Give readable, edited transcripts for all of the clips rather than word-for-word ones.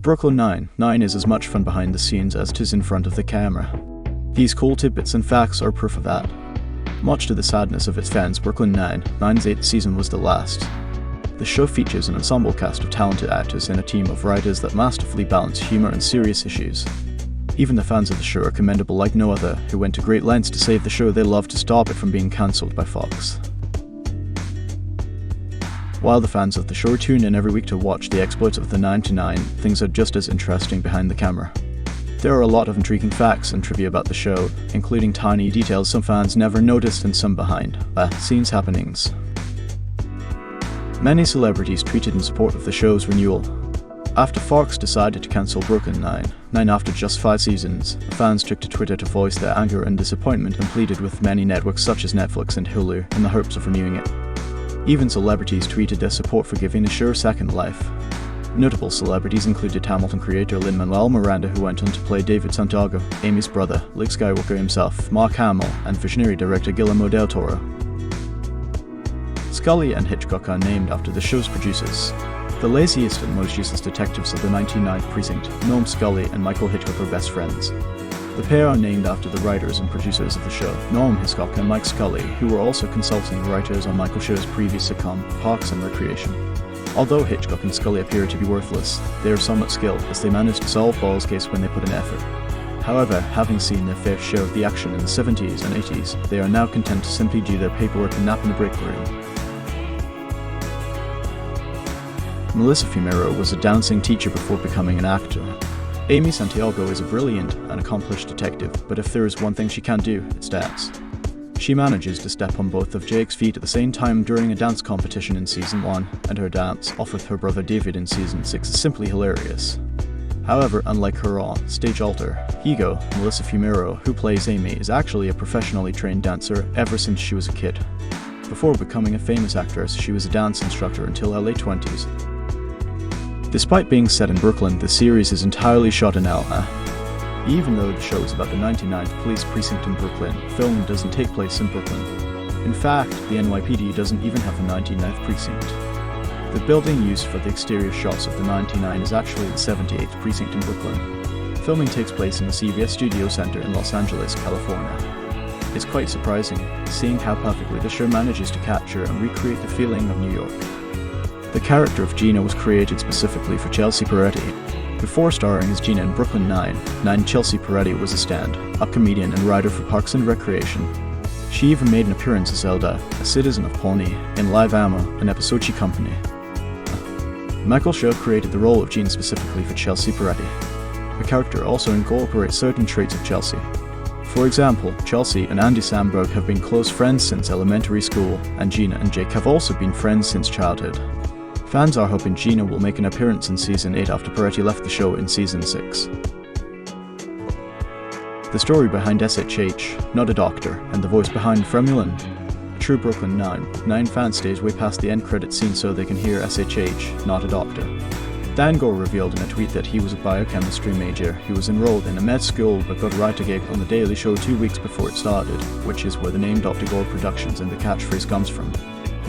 Brooklyn Nine-Nine is as much fun behind the scenes as it is in front of the camera. These cool tidbits and facts are proof of that. Much to the sadness of its fans, Brooklyn Nine-Nine's 8th season was the last. The show features an ensemble cast of talented actors and a team of writers that masterfully balance humor and serious issues. Even the fans of the show are commendable like no other, who went to great lengths to save the show they love to stop it from being cancelled by Fox. While the fans of the show tune in every week to watch the exploits of the 9 to 9, things are just as interesting behind the camera. There are a lot of intriguing facts and trivia about the show, including tiny details some fans never noticed and some behind-the-scenes happenings. Many celebrities tweeted in support of the show's renewal. After Fox decided to cancel Brooklyn Nine after just 5 seasons, fans took to Twitter to voice their anger and disappointment and pleaded with many networks such as Netflix and Hulu in the hopes of renewing it. Even celebrities tweeted their support for giving the show a second life. Notable celebrities included Hamilton creator Lin-Manuel Miranda, who went on to play David Santiago, Amy's brother, Luke Skywalker himself, Mark Hamill, and visionary director Guillermo del Toro. Scully and Hitchcock are named after the show's producers. The laziest and most useless detectives of the 99th Precinct, Norm Scully and Michael Hitchcock, are best friends. The pair are named after the writers and producers of the show, Norm Hitchcock and Mike Scully, who were also consulting writers on Michael Schur's previous sitcom, Parks and Recreation. Although Hitchcock and Scully appear to be worthless, they are somewhat skilled as they manage to solve Ball's case when they put in effort. However, having seen their fair share of the action in the 70s and 80s, they are now content to simply do their paperwork and nap in the break room. Melissa Fumero was a dancing teacher before becoming an actor. Amy Santiago is a brilliant and accomplished detective, but if there is one thing she can't do, it's dance. She manages to step on both of Jake's feet at the same time during a dance competition in Season 1, and her dance, off with her brother David in Season 6, is simply hilarious. However, unlike her on-stage alter ego, Melissa Fumero, who plays Amy, is actually a professionally trained dancer ever since she was a kid. Before becoming a famous actress, she was a dance instructor until her late 20s. Despite being set in Brooklyn, the series is entirely shot in LA. Even though the show is about the 99th Police Precinct in Brooklyn, filming doesn't take place in Brooklyn. In fact, the NYPD doesn't even have a 99th Precinct. The building used for the exterior shots of the 99 is actually the 78th Precinct in Brooklyn. Filming takes place in the CBS Studio Center in Los Angeles, California. It's quite surprising, seeing how perfectly the show manages to capture and recreate the feeling of New York. The character of Gina was created specifically for Chelsea Peretti. Before starring as Gina in Brooklyn Nine, Chelsea Peretti was a stand-up comedian and writer for Parks and Recreation. She even made an appearance as Elda, a citizen of Pawnee, in Live Ammo, an Episodici company. Michael Schur created the role of Gina specifically for Chelsea Peretti. The character also incorporates certain traits of Chelsea. For example, Chelsea and Andy Samberg have been close friends since elementary school, and Gina and Jake have also been friends since childhood. Fans are hoping Gina will make an appearance in Season 8 after Peretti left the show in Season 6. The story behind SHH, Not a Doctor, and the voice behind Fremulin. A true Brooklyn Nine fan stays way past the end credit scene so they can hear SHH, Not a Doctor. Dan Gore revealed in a tweet that he was a biochemistry major. He was enrolled in a med school but got a writer gig on The Daily Show 2 weeks before it started, which is where the name Dr. Gore Productions and the catchphrase comes from.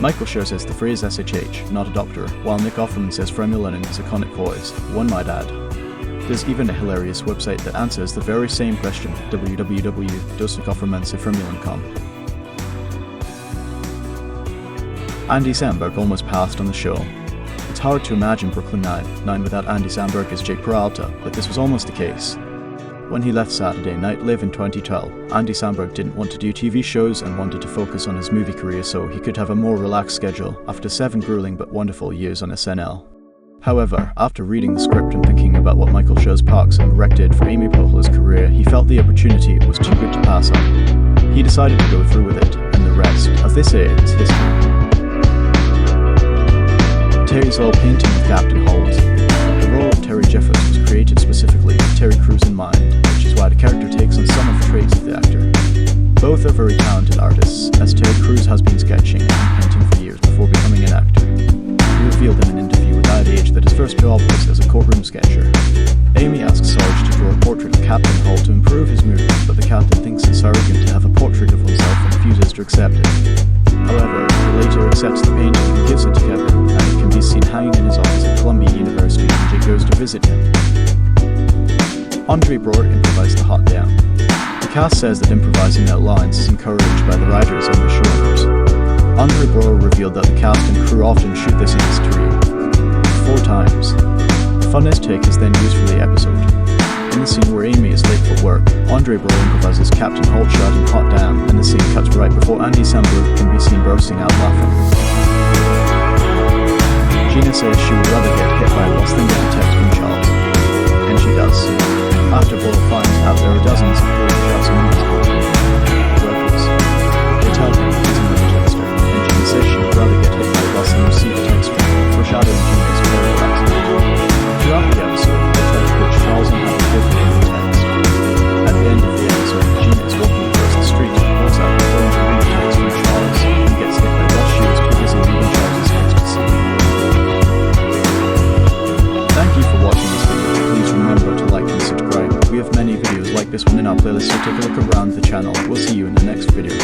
Michael Schur says the phrase SHH, not a doctor, while Nick Offerman says Fremulin in his iconic voice, one might add. There's even a hilarious website that answers the very same question, www.dosnickoffermansefremulin.com. Andy Samberg almost passed on the show. It's hard to imagine Brooklyn Nine without Andy Samberg as Jake Peralta, but this was almost the case. When he left Saturday Night Live in 2012, Andy Samberg didn't want to do TV shows and wanted to focus on his movie career so he could have a more relaxed schedule after 7 grueling but wonderful years on SNL. However, after reading the script and thinking about what Michael Schur's Parks and Rec did for Amy Poehler's career, he felt the opportunity was too good to pass on. He decided to go through with it, and the rest, as they say, is history. Terry's oil painting of Captain Holt. The role of Terry Jeffers was created specifically with Terry Crews in mind, which is why the character takes on some of the traits of the actor. Both are very talented artists, as Terry Crews has been sketching and painting for years before becoming an actor. He revealed in an interview with Ad Age that his first job was as a courtroom sketcher. Amy asks Sarge to draw a portrait of Captain Holt to improve his movements, but the captain thinks it's arrogant to have a portrait of himself and refuses to accept it. However, he later accepts the painting and gives it to Kevin, and it can be seen hanging in his office at Columbia University when Jake goes to visit him. Andre Braugher improvised the hot down. The cast says that improvising out lines is encouraged by the writers and the showrunners. Andre Braugher revealed that the cast and crew often shoot this in his tree 4 times. The funniest take is then used for the episode. In the scene where Amy is late for work, Andre Braugher improvises Captain Holt shouting hot damn, and the scene cuts right before Andy Samberg can be seen bursting out laughing. Gina says she would rather get hit by a bus than get a text from Charles. And she does. After Braugher finds out there are dozens of poor Charles workers, they tell him he's a movie texter, and Gina says she would rather get hit by a bus than receive a text from him, foreshadowing Gina's terrible accident. Throughout the episode, they try to put Charles on how to give him the text. At the end of the episode, Gina is walking across the street and pulls out her phone to read a text from Charles and gets hit by a bus. She was too busy reading Charles' text to see. Thank you for watching this video. Please remember to like and subscribe. We have many videos like this one in our playlist, so take a look around the channel. We'll see you in the next video.